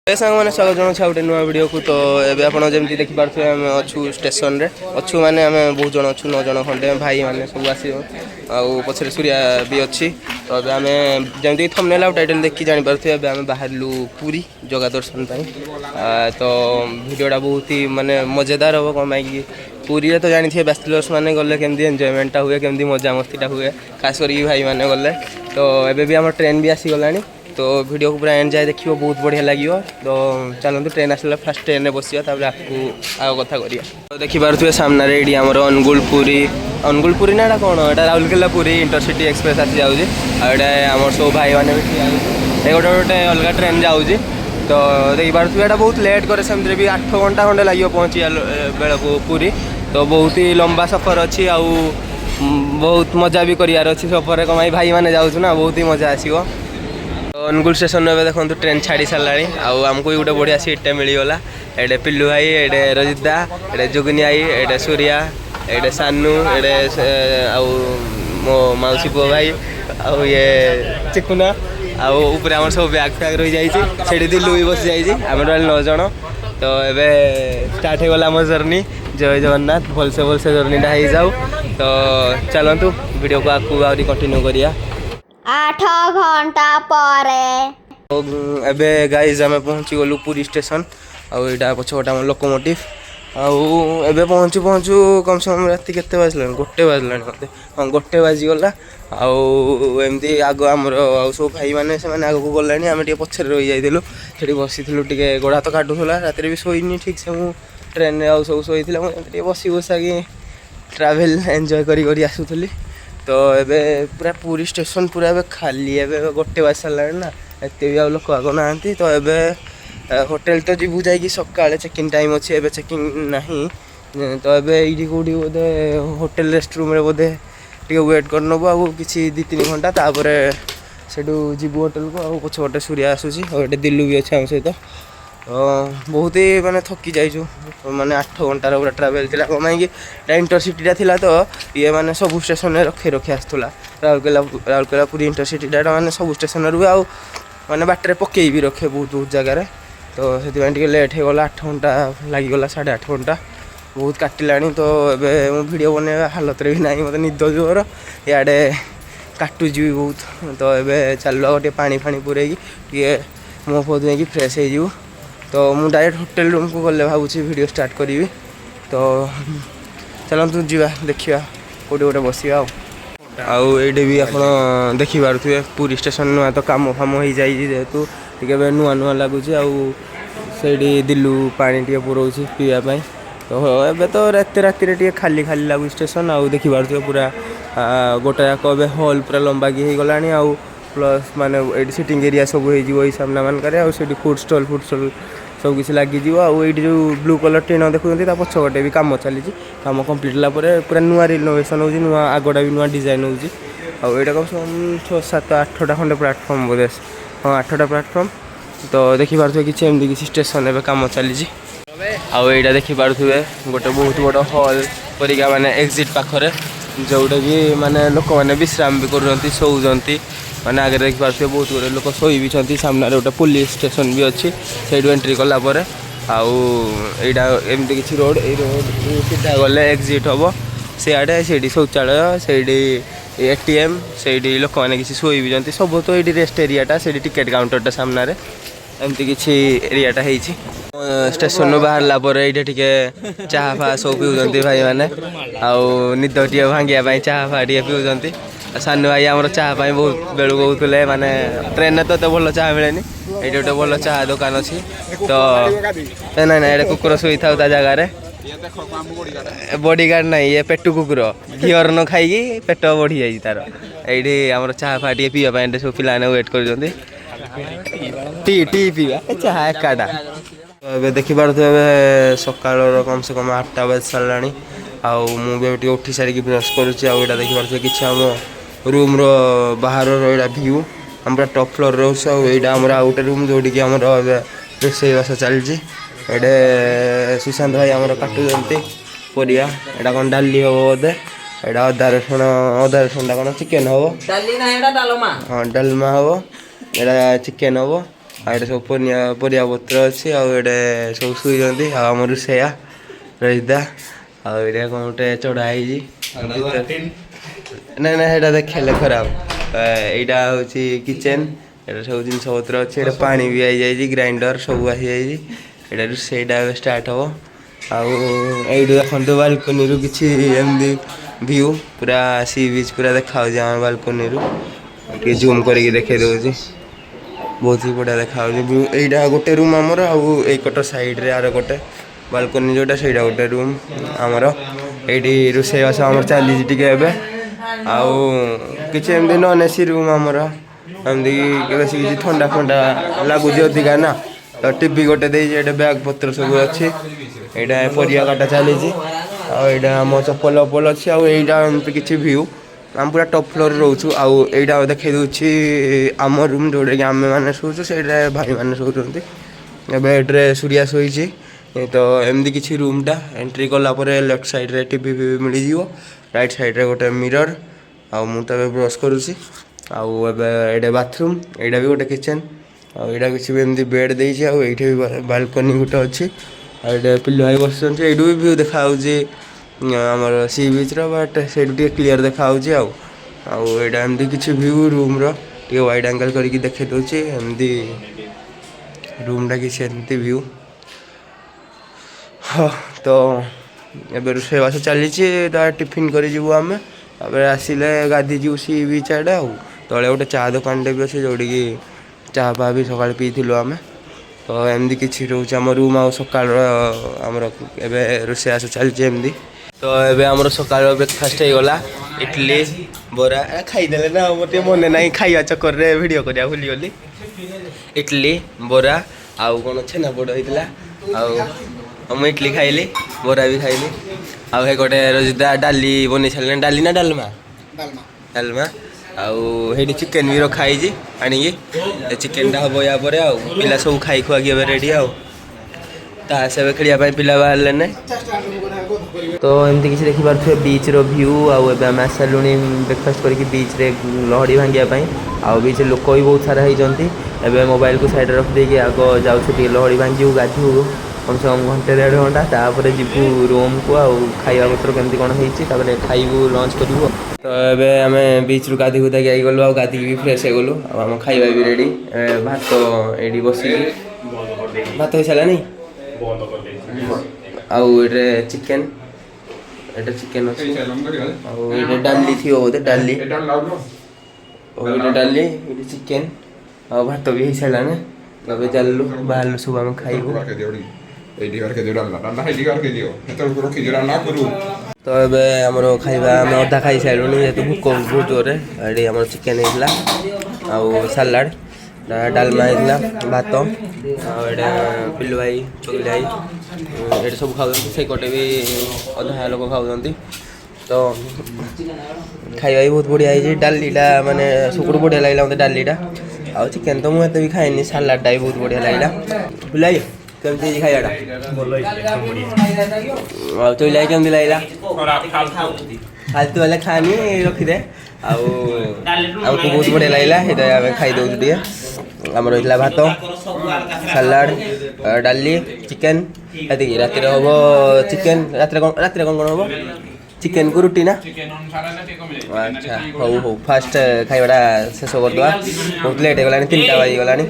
मैंने स्वागत जनाऊँ गोटे नुआ वीडियो को। तो ये आप जमी देखिपे आम अच्छू स्टेशन रे अच्छू मैंने आम बहुत जन अच्छू 9 जन खंडे भाई मैंने सब आस पचर सूर्या भी अच्छी। तो आम जमी थंबनेल आउ टाइटल देखी जापे आम बाहरलु पूरी जगह दर्शन पाई। तो भिडटा बहुत ही माने मजेदार हम कौन कि पूरी तो जानी थे बैचलर्स मैंने गले केमती एंजॉयमेंटा हुए केमती मजा मस्तीटा हुए खास करके भाई मैंने गले। तो एबे भी आम ट्रेन भी आसीगला तो वीडियो को पूरा एंड जाए देखिए बहुत बढ़िया लगे। तो चलते ट्रेन आसला फास्ट ट्रेन में बसिया आपको आग कथा करिया। तो देखिपे सामने ये आम अनुगुलपुरी ना एटा कौन एटा राउरकेला पुरी इंटरसिटी एक्सप्रेस आसी जाऊँगी। आम सब भाई मैंने भी गोटे गोटे अलग ट्रेन जाऊँगी। तो देखिपे एटा बहुत लेट करे सेमती भी 8 घंटा खंडे लगे पहुँचा बेल को पूरी। तो बहुत ही लंबा सफर अच्छी आउ बहुत मजा भी करार अच्छी सफर कमाई भाई मैंने जाऊँ ना बहुत ही मजा आसो। अनुगुल स्टेशन में देखो ट्रेन छाड़ी सारा आमको भी गोटे बढ़िया सीटे मिलगला। एडे पिल्लू भाई एडे रजिता एडे जुगनी आई एडे सूर्या एडे सानू एडे मो मौसी पुओ भाई आउ ये चिकुना आउे आम सब बैग फैग रही जाइए दिल्लू भी बसी जाइए आम 9 जन। तो ये स्टार्ट हो गला आम जर्नी। जय जगन्नाथ भलसे जर्नीटा हो जाऊ। तो चलतु वीडियो को आपको आगे कंटिन्यू करिया 8 घंटा पर। एबे गाइज आम पहुँची गलु पुरी स्टेशन आईटा पछपटा आम लोकोमोटिव आबे पहुँचू पहुँचू कम से कम राति के बाजला 1 बाजला मत हाँ 1 बाजिगला। आमती आग आमर सब भाई मैंने से आग को गलानी आम पचर रही जाइलु से बसी टे गोड़ हाथ काटूला रात भी शोनी ठीक से मुझे ट्रेन में आउ सब शोला बसी बसा कि ट्रावेल एंजॉय करी आसुली। तो ये पूरा पूरी स्टेशन पूरा खाली एबे 1 बाज सारा ना एत भी आ लोक आग ना। तो ये होटेल तो जीवु जाकि सका चेकिंग टाइम अच्छे एबे चेकिंग ना। तो ये कौटी बोधे होटेल रेस्टरूम रे बोधे टे वेट कर नब आ कि 2-3 घंटा तापर से जीवु होटेल को आ पछपटे सूर्या आसूसी और दिल्लू भी अच्छे आम सहित। बहुत ही माने थकी जाइछु माने 8 घंटार पूरा ट्रावेल थिला कमाई इंटरसिटीटा थिला। तो ये माने सब स्टेशन में रखे आसला राउरकेला पूरी इंटरसिटीटा माने सब स्टेशन रुए आ माने बाटर पकई भी रखे बहुत जगार। तो से लेट हो गला 8 घंटा लगिगला 8.5 घंटा बहुत काटिला। तो ये वीडियो बनवा हालत भी ना मत निद जोर इे काटुची भी बहुत। तो ये चल गोटे पानी फाणी पूरे मुँह फो धोई फ्रेश हो। तो मुझे डायरेक्ट होटेल रूम को गले भावुँ वीडियो स्टार्ट करी। तो चलतु जा देखा कौटे गोटे बसिया आईटे भी आप देखिपे पूरी स्टेशन नुआ तो कम फाम हो जाए जेहेतु टे नुआ नुआ लगुच दिल्लू पानी टे पुरोच पीवाई। तो ये तो राति खाली खाली लगुच स्टेशन आउ देखिपे पूरा गोटा जाक हॉल पूरा लंबा कि गला आउ प्लस माने ये सिटिंग एरिया सब हो सामना मानक फुड स्टॉल सब किसी लगी ये जो ब्लू कलर टेन देखते पछपटे भी कम चली कम कम्प्लीट पूरा नुआ रिनोवेशन हो नुआ आगटा भी नुआ डिजाइन हो कम से कम 6-7-8टा खंडे प्लाटफर्म बोधे हाँ 8टा प्लाटफर्म। तो देखिपे किसी स्टेशन ए कम चली आईटा देखिपे गोटे बहुत बड़ हॉल परिका माने एग्जिट पाखरे जोटा कि माने लोक मैंने विश्राम भी कर शोचती मैंने आगे देखिपे बहुत गुड़े लोक शोई भी सामने गोटे पुलिस स्टेशन भी अच्छी से एंट्री कलापर आईटा एमती किसी रोड सीधा गले एग्जिट हम सियाड़े से शौचालय से एटीएम से लोक मैंने किसी शोई भी सब। तो ये रेस्ट एरियाटा से टिकेट काउंटरटा सामने एमती किसी एरियाटा स्टेशन बाहरला ये चाहा फा सब पीऊँ भाई मैंने आउ निद टे भांगिया चाहा फा टे पीऊँ। सान भाई आम चाह बहुत बेलू कहते माने ट्रेन तो एत भल चाह मिले ये गोटे भल चाह दुकान अच्छी। तो ना ना ये कुकुर शुई था जगार बॉडीगार्ड ना ये पेटू कुकुर घीर न खाई पेट बढ़ी जाए तार ये आम चाह फा टे पीवाई सब पिला वेट कर टी पीवा चाह एकाटा। तो देखिपे सका कम से कम 8टा बाज सारा मुझे उठी सारिक ब्रश करुँचा देखिपे कि आम रूम रो बाहर व्यू हम पूरा टॉप फ्लोर रोचा आम आउ गोटे रूम जो कि रोसईबास चलती ये सुशांत भाई आम काटुंट परिया यहाँ कौन डाली हम बोधे यहाँ अदा रसुण कौन चिकेन हम हाँ डालमा हम यहाँ चिकेन हम एटे सब परिया पत्र अच्छी आटे सब शुई आम रोसैया रईदा आटे कौन गोटे चढ़ाई ना ना से देखले खराब यहाँ हूँ किचेन ये सब जिन पत्र अच्छे पा भी आई जाए ग्राइंडर सब आसी जाए रोसईटा स्टार्ट हम आईटी देखते बालकनी किसी एमती व्यू पूरा सी बीच पूरा देखा बालकनी टे जूम करके देखे दूसरी बहुत ही बढ़िया देखा यहाँ गोटे रूम आमर आईकट साइड रे आर गोटे बालकनी जोटा से गोटे रूम आमर ये रोसईबास आम चली किसी एमती नन एसी रूम आमर एमती बेस किसी ठंडा फंडा लगुच अधिका ना तो टीवी गोटे दे बैग पत्र सब अच्छी यहाँ परिया काटा चली आम चप्पल वप्पल अच्छी आमती किसी व्यू आम पूरा टॉप फ्लोर रोचु आईटा देखे दूसरी आम रूम जोटा कि आम मैंने शोचु से भाई मैंने शोचुंट बेड्रे सूर्या शोची तो एमती किसी रूमटा एंट्री कलापर लेफ्ट साइड टीवी फीवी मिल जाव राइट साइड गोटे मिरर आउ ब्रश करुँची आए बाथरूम यहाँ भी गोटे किचेन आईटा किसी भी एमती बेड देती आईटे भी बालकनी गोटे अच्छी आईटे पिल्लू भाई बस ये भी व्यू देखा आमर सी बीच बट से क्लीयर देखा आईटा एमती किसी व्यू रूम रे वाइड एंगल करके देखे दूसरी एमती रूमटा किसी एमती व्यू हाँ तो ये रोसईबास चली टिफिन करें आसिले गाधी जीव सी बीच आड़े तले गोटे चा दुकान भी अच्छे जोड़ी चाह पा भी सका पीलु आम तो एमती किसी रोच आम रूम आ सका रोसईबास चलती एमती तो ये आमर सका ब्रेकफास्ट हो गला इडली बरा खाईदे ना मत मन ना खाଇବା चक्कर भिड करा भूली गली इडली बरा आउ कौन छेनापोड़ होता मुझे इडली खाइली बरा भी खाइली आउ गोटे रजिदा डाली बन सारे डाली ना डालमा डालमा आउ चिकेन भी रखाई आनिकी चिकेनटा हम या पिला सब खाई खुआकी रेडी ताश खेलने पिला बाहर ना तो एमती किसी देखिपे बीच रो व्यू आम आस सारू ब्रेकफास्ट करके बीच रे लहड़ी भांगापी आउ बीच लोक भी बहुत सारा होती मोबाइल को साइड रखिदे आग जाऊँ लहड़ी भांगू गाधु कम से कम घंटे 1.5 घंटा तापर जीवु रूम को खाଇବା पत्र केमती कौन होती खाइबू लंच करूँ तो ये आम बीच रू गाधी गुधा आई गलु गाधी भी फ्रेश हो गलु आम खाଇବା भी रेडी भात ये बस भात हो सारा नहीं आउे चिकेन ये चिकेन अच्छे डाली थी बोधे डाली डाली चिकेन आ भात भी हो सारा तब चलु बाहर सब आम खाइबू तो ये आमर खाइबा आम अधा खाई सारूँ जेहतु भोक बहुत जोर ये आम चिकेन होता आउ सालाड डालमा होता भात आटा पिल्लू भाई चोली भाई ये सब खाऊँ से कटे भी अधा लोक खाऊँ तो खाଇବା भी बहुत बढ़िया है डालीटा माने सब बढ़िया लगे मतलब डालीटा आउ चिकेन तो मुझे भी खाएनी सालाडटा भी बहुत बढ़िया लगे पिल्लू कमी खाइबाटा चोली कमी लगेगा फालतू वाले खानी रखीदे आमको बहुत बढ़िया लगे ये खाईदे टे आम रही भात सालाड डाली चिकेन राति हम चिकेन राति कौन कौन हम चिकेन को रुटी ना अच्छा हौ हौ फास्ट खाइबाटा शेष करदे बहुत लेट हो गलानी 3टा बाजी गलानी।